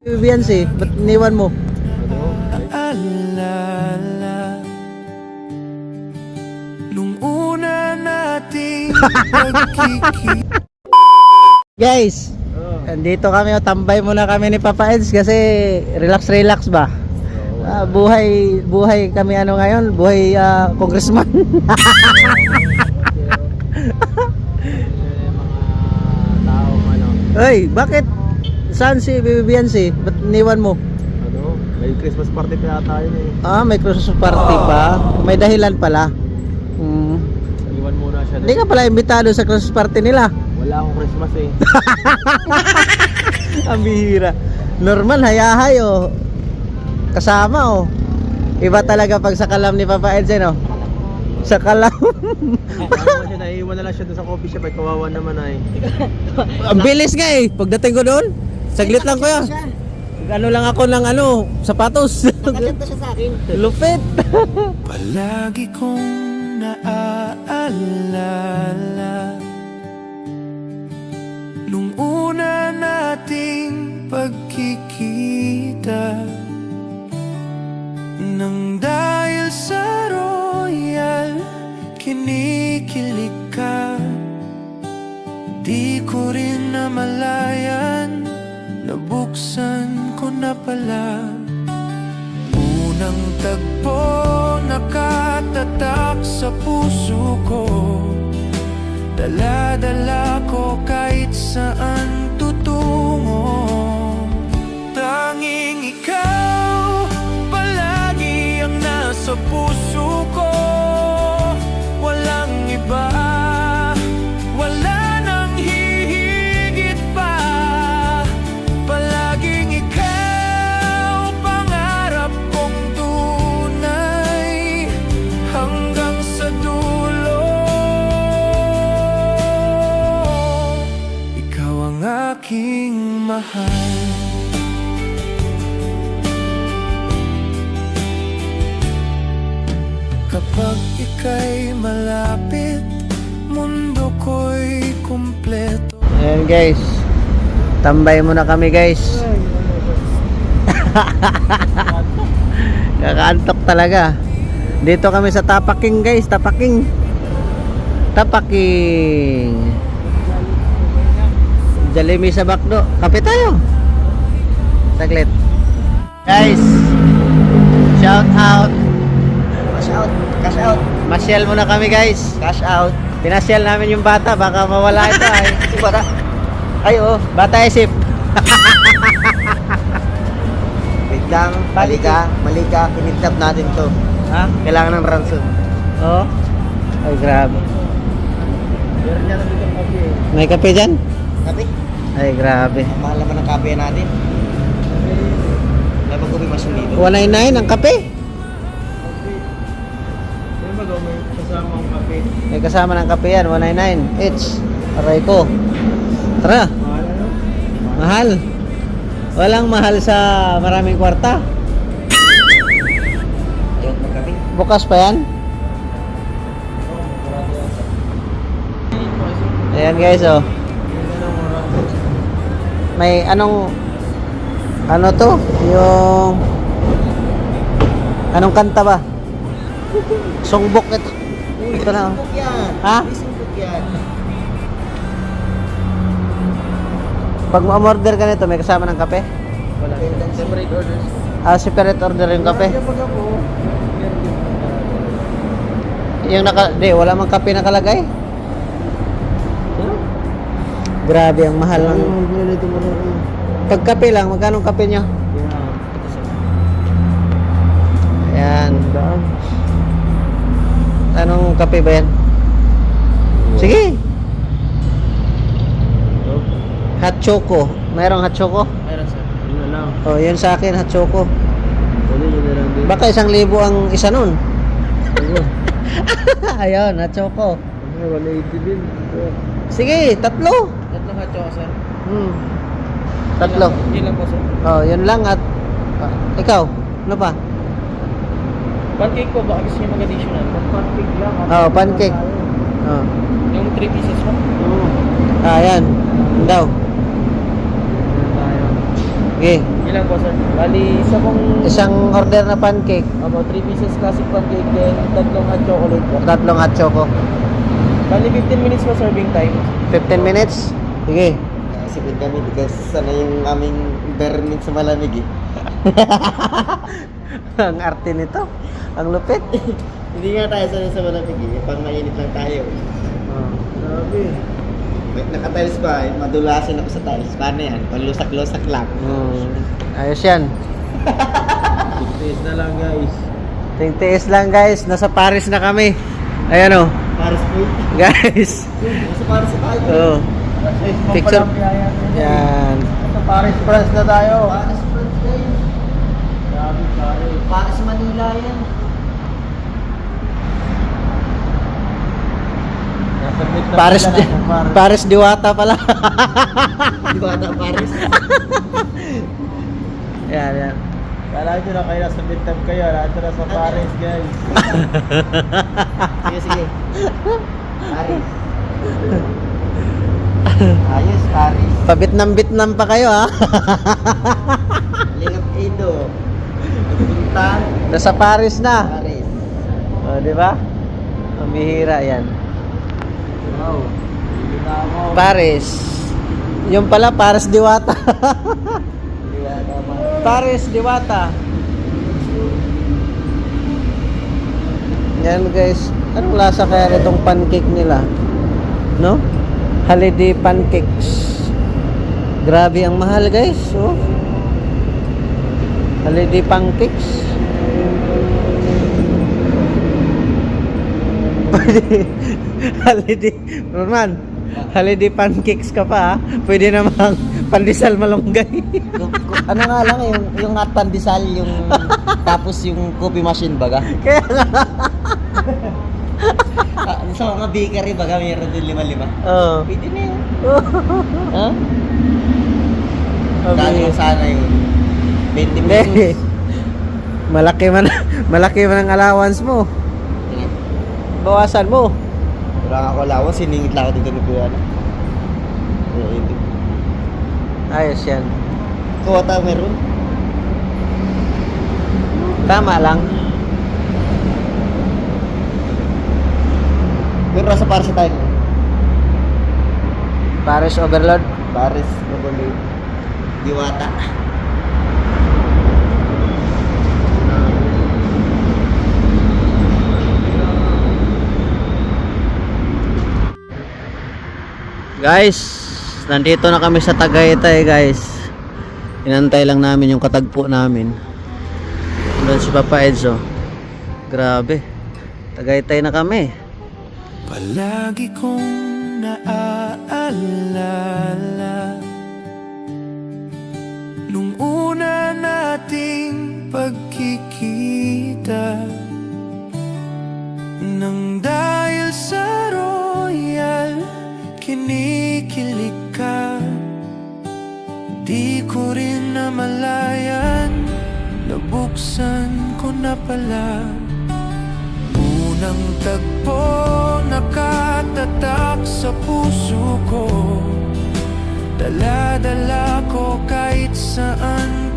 Biancy, ba't iniwan mo? Alala nung una nating pagkikita. Guys, andito kami, tambay muna kami ni Papa Eds kasi relax ba? Buhay kami ano ngayon, buhay congressman. Hey, bakit? Saan si Biancy? Ba't iniwan mo? May Christmas party pa yata yun eh. May Christmas party pa. May dahilan pala. Iwan muna siya. Hindi ka pala imbitado sa Christmas party nila. Wala akong Christmas eh. Ang bihira. Normal, hayahay oh. Kasama oh. Iba talaga pag sa kalam ni Papa Eds no? Sa kalam. Naiiwan na lang siya doon sa coffee shop. Ay kawawa naman ay. Ang bilis nga eh. Pagdating ko doon, saglit lang kuya. Ano lang ako ng sapatos. Nakakanta siya sa akin. Lupit. Palagi kong naaalala nung una nating pagkikita, nang dahil sa royal kinikilig ka. Di ko rin namalayan, nabuksan ko na pala. Unang tagpo nakatatak sa puso ko, dala-dala ko kahit saan tutungo. Tanging ikaw palagi ang nasa puso ko, walang iba. Aking mahal, kapag ika'y malapit, mundo ko'y kumpleto. Ayan guys, tambay muna kami guys. Kakaantok talaga. Dito kami sa Tapaking guys, Tapaking. Jalimi sa Bakdo. Kape tayo. Saglit. Guys, shout out. Cash out. Masyal muna kami guys. Cash out. Pinasyal namin yung bata, baka mawala ito ay. Si Bata. Ay oh. Bata isip. Wait lang. Malika. Kinidnap natin to. Ha? Kailangan ng ransom. Oo. Ay grabe. Meron niya na dito ng kape eh. May kape dyan? Kape? Ay grabe. Ang mahal naman ng kape natin. May magkubi mas dito. 199 ang kape. May magaw may kasama ang kape. May kasama ng kape yan, 199 each. Aray ko. Tara. Mahal ano? Mahal. Walang mahal sa maraming kwarta. Ayaw magkape. Bukas pa yan. Ayan guys oh. May ano to? Yung anong kanta ba? Songbok ito. Ito na. Sumbok yan. Ha? May sumbok yan. Pag ma-order ka nito, may kasama ng kape? Wala. Separate orders. Separate order yung kape. Wala pag ako. Yung wala mang kape nakalagay. Grabe ang mahal ng pag kape lang, magkano kape nyo? Ayan. Anong kape ba yan? Sige. Hot choco. Mayroong hot choco? Meron sir. Yun na lang. Oh, yun sa akin, hot choco. Yun na lang din. Baka 1,000 ang isa nun. Ayun, hot choco. 180 din. Sige, tatlo. Tatlong hot choco sir. Tatlo. Yun lang po sir. Oh, yun lang at ikaw, ano pa? Pancake po, baka gusto nyo mag-additional. Pancake lang. Oh, pancake. Oh. Yung 3 pieces po. Ayan. Daw. Tayo. Okay. Ilan po sir? Bali, isa pong... Isang order na pancake. About 3 pieces classic pancake, then tatlong hot chocolate po. Tatlong hot choco. Bali, 15 minutes po serving time. 15 minutes? Sige. Sige kami kasi sana yung aming bermin sa malamig eh. Ang arte nito. Ang lupit. Hindi nga tayo sanay sa malamig eh. Pang mainit lang tayo. Grabe. Nakatiles pa eh. Madulasin ako sa tiles. Paano yan? Panlusak-lusak lang. Ayos yan. Tiis na lang guys. Tiis lang guys. Nasa Paris na kami. Ayan o. Paris food. Guys. Sa Paris tayo. Oh. Picture. Yan. Ito Paris France na tayo. Paris food guys. Grabe Paris. Paris Manila yan. Nasabit na Paris, pala ng Paris. Paris Diwata pala. Di ba na Paris? Yan, yan. Kala nyo na kayo nasa Vietnam kayo. Lahat na sa Paris guys. Sige, sige. Paris. Ayos, Paris. Pa-Vietnam pa kayo ha. Lingap Edo. Punta. Nasa Paris na. Paris. O, di ba? Ang bihira yan. Wow. Hindi na ako. Paris. Yung pala, Paris Diwata. Di ba naman? Paris Diwata. Yan guys. Anong lasa kaya nitong pancake nila? No? Holiday pancakes. Grabe ang mahal guys. Oh. Holiday pancakes. Pwede. Holiday. Roman. Holiday pancakes ka pa ha? Pwede namang pandesal malunggay. Ano nga lang yung hot pandesal yung tapos yung coffee machine baga. Kaya nga. Sa mga bakery baga mayroon din 5-5. Oo. Pwede na yun. Ha? Kano sana yun? 20 Hindi. pesos. Malaki man ang allowance mo. Bawasan mo. Wala nga ako allowance, siningit lang ako dito ni Kuya na. Ayos yan. Kuwata meron. Tama lang. Pero nasa Paris sa tayo. Paris Overload. Paris, Overload. Diwata. Guys, nandito na kami sa Tagaytay guys. Inantay lang namin yung katagpo namin. Doon si Papa Edzo. Grabe. Tagaytay na kami. Palagi kong naaalala nung una nating pagkikita, nang dahil sa royal kinikilig ka. Di ko rin namalayan, nabuksan ko na pala. Unang tagpo nakatatak sa puso ko, dala-dala ko kahit saan